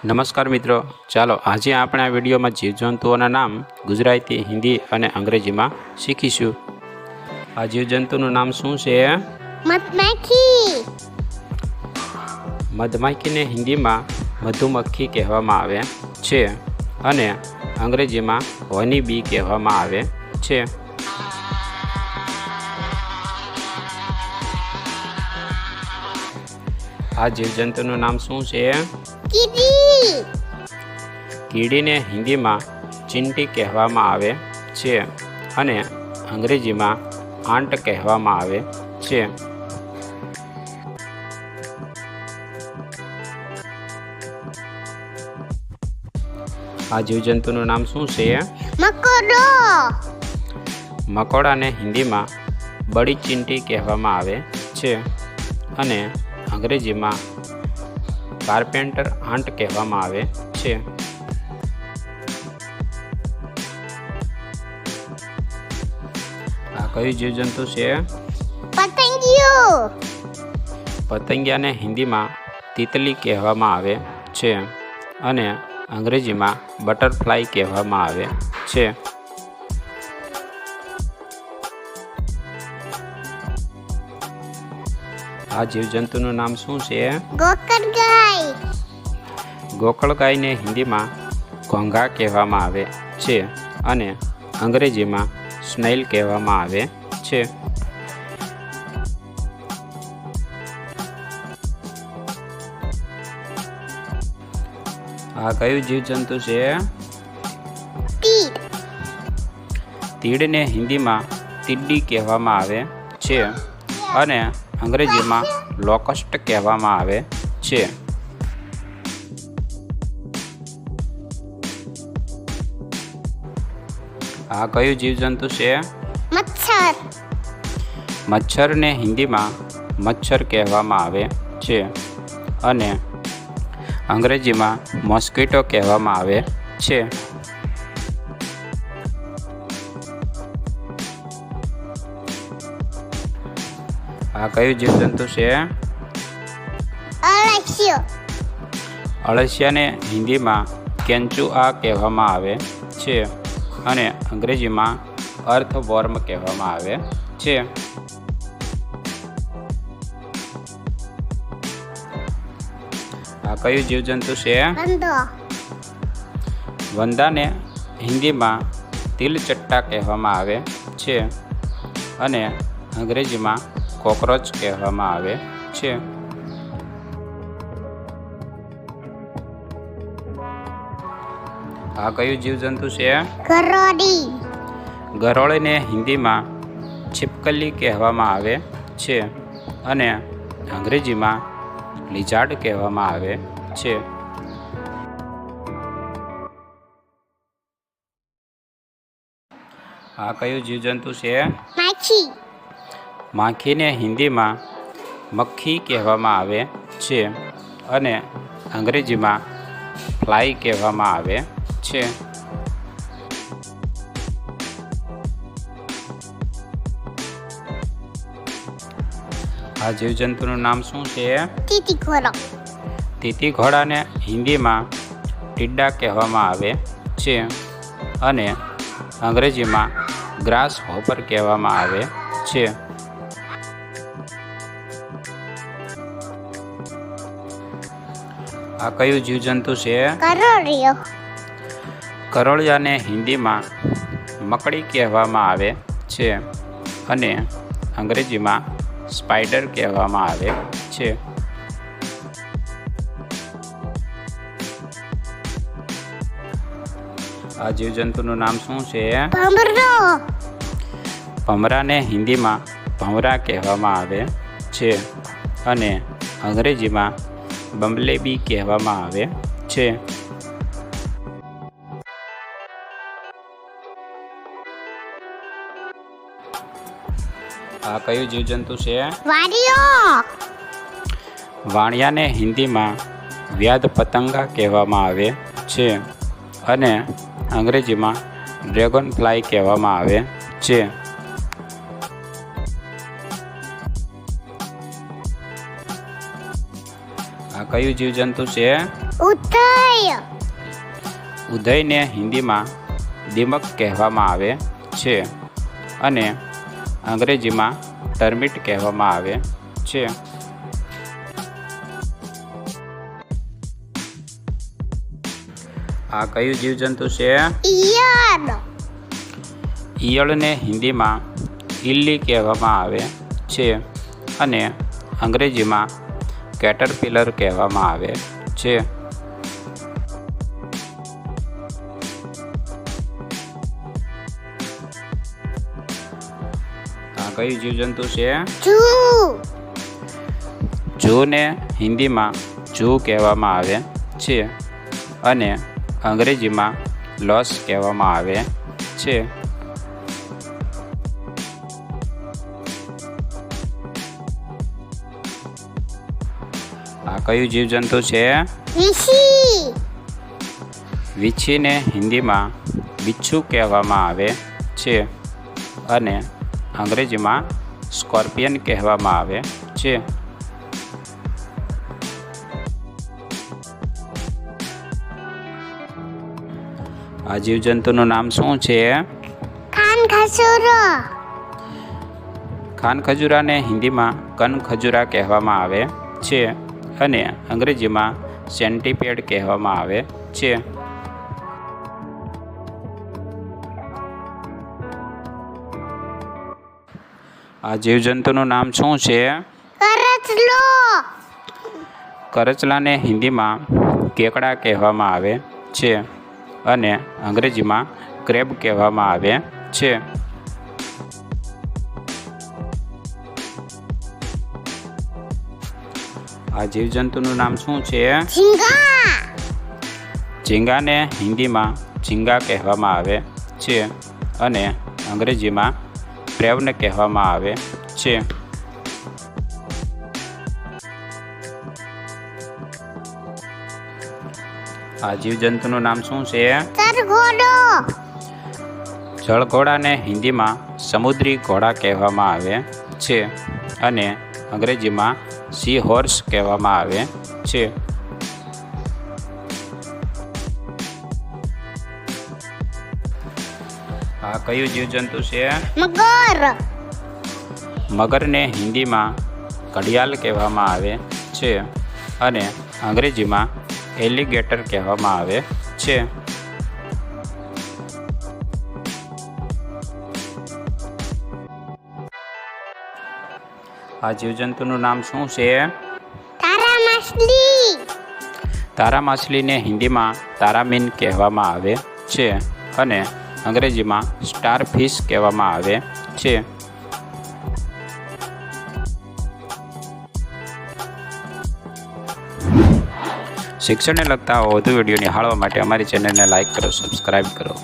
નમસ્કાર મિત્રો, ચાલો આજે આપણે આ વિડીયોમાં જીવજંતુઓના નામ ગુજરાતી, હિન્દી અને અંગ્રેજીમાં શીખીશું. આ જીવજંતુનું નામ શું છે? મધમાખી. મધમાખીને હિન્દીમાં મધુમક્ખી કહેવામાં આવે છે અને અંગ્રેજીમાં હની બી કહેવામાં આવે છે. આ જીવજંતુનું નામ શું છે? કીડી. કીડીને હિન્દીમાં ચીંટી કહેવામાં આવે છે અને અંગ્રેજીમાં આંટ કહેવામાં આવે છે. આ જીવજંતુનું નામ શું છે? મકોડો. મકોડાને હિન્દીમાં બડી ચીંટી કહેવામાં આવે છે અને અંગ્રેજીમાં કાર્પેન્ટર આંટ કહેવામાં આવે છે. આ કયું જીવજંતુ છે? પતંગિયો. પતંગિયાને હિન્દીમાં તિતલી કહેવામાં આવે છે અને અંગ્રેજીમાં બટરફ્લાય કહેવામાં આવે છે. આ જીવજંતુનું નામ શું છે? ગોકળગાય. ગોકળગાયને હિન્દીમાં ઘોંઘા કહેવામાં આવે છે અને અંગ્રેજીમાં સ્નેલ કહેવામાં આવે છે. આ કયું જીવજંતુ છે? તીડ. તીડને હિન્દીમાં તીડી કહેવામાં આવે છે અને અંગ્રેજીમાં લોકસ્ટ કહેવામાં આવે છે. આ કયું જીવજંતુ છે? મચ્છર. મચ્છરને હિન્દીમાં મચ્છર કહેવામાં આવે છે અને અંગ્રેજીમાં મોસ્કીટો કહેવામાં આવે છે. આ કયું જીવજંતુ છે? અળસિયો. અળસિયાને હિન્દીમાં કેન્ચુઆ કહેવામાં આવે છે અને અંગ્રેજીમાં અર્થવોર્મ કહેવામાં આવે છે. આ કયું જીવજંતુ છે? વંદો. વંદાને હિન્દીમાં તિલચટ્ટા કહેવામાં આવે છે અને અંગ્રેજીમાં કોકરોચ કહેવામાં આવે છે. આ કયું જીવજંતુ છે? ગરોળી. ગરોળીને હિન્દીમાં છીપકલી કહેવામાં આવે છે અને અંગ્રેજીમાં લિઝાર્ડ કહેવામાં આવે છે. આ કયું જીવજંતુ છે? માખી. માખીને હિન્દીમાં મક્ખી કહેવામાં આવે છે અને અંગ્રેજીમાં ફ્લાય કહેવામાં આવે છે. આ જીવજંતુનું નામ શું છે? તીતીઘોડો. તીતી ઘોડાને હિન્દીમાં ટીડા કહેવામાં આવે છે અને અંગ્રેજીમાં ગ્રાસ હોપર કહેવામાં આવે છે. આ કયું જીવજંતુ છે? ગરોળીયો. ગરોળિયાને હિન્દીમાં મકડી કહેવામાં આવે છે અને અંગ્રેજીમાં સ્પાઈડર કહેવામાં આવે છે. આ જીવજંતુનું નામ શું છે? ભમરો. ભમરાને હિન્દીમાં ભમરા કહેવામાં આવે છે અને અંગ્રેજીમાં બમ્બલેબી કહેવામાં આવે છે. આ કયું જીવજંતુ છે? વાડિયો. વાણિયાને હિન્દીમાં વ્યાધ પતંગા કહેવામાં આવે છે અને અંગ્રેજીમાં ડ્રેગન ફ્લાય કહેવામાં આવે છે. આ કયું જીવજંતુ છે? ઉદય. ઉદયને હિન્દીમાં દીમક કહેવામાં આવે છે અને અંગ્રેજીમાં ટર્મિટ કહેવામાં આવે છે. આ કયું જીવજંતુ છે? ઈયળ. ઈયળને હિન્દીમાં ઇલ્લી કહેવામાં આવે છે અને અંગ્રેજીમાં કેટરપિલર કહેવામાં આવે છે. આ કયું જીવજંતુ છે? જૂ. જૂને હિન્દીમાં જૂ કહેવામાં આવે છે અને અંગ્રેજીમાં લોસ કહેવામાં આવે છે. આ કયું જીવજંતુ છે? વીછી. વીછીને હિન્દીમાં બિચ્છુ કહેવામાં આવે છે અને અંગ્રેજીમાં સ્કોર્પિયન કહેવામાં આવે છે. આ જીવજંતુનું નામ શું છે? કાનખજૂરો. ખાનખજૂરાને હિન્દીમાં કનખજૂરા કહેવામાં આવે છે અને અંગ્રેજીમાં સેન્ટીપેડ કહેવામાં આવે છે. આ જીવજંતુનું નામ શું છે? કરચલો. કરચલાને હિન્દીમાં કેકડા કહેવામાં આવે છે અને અંગ્રેજીમાં ક્રેબ કહેવામાં આવે છે. આ જીવજંતુનું નામ શું છે? ઝીંગા. ઝીંગાને હિન્દીમાં ઝીંગા કહેવામાં આવે છે અને અંગ્રેજીમાં પ્રેવન કહેવામાં આવે છે. આ જીવજંતુનું નામ શું છે? સરગોડો. જળઘોડાને હિન્દીમાં સમુદ્રી ઘોડા કહેવામાં આવે છે અને અંગ્રેજીમાં સી હોર્સ કહેવામાં આવે છે. આ કયું જીવજંતુ છે? મગર. મગરને હિન્દીમાં ઘડિયાળ કહેવામાં આવે છે અને અંગ્રેજીમાં એલિગેટર કહેવામાં આવે છે. આ જીવજંતુનું નામ શું છે? તારા માછલી. તારા માછલીને હિન્દીમાં તારામીન કહેવામાં આવે છે અને અંગ્રેજીમાં સ્ટાર ફિશ કહેવામાં આવે છે. શિક્ષણને લગતા વધુ વિડીયો નિહાળવા માટે અમારી ચેનલને લાઈક કરો, સબસ્ક્રાઈબ કરો.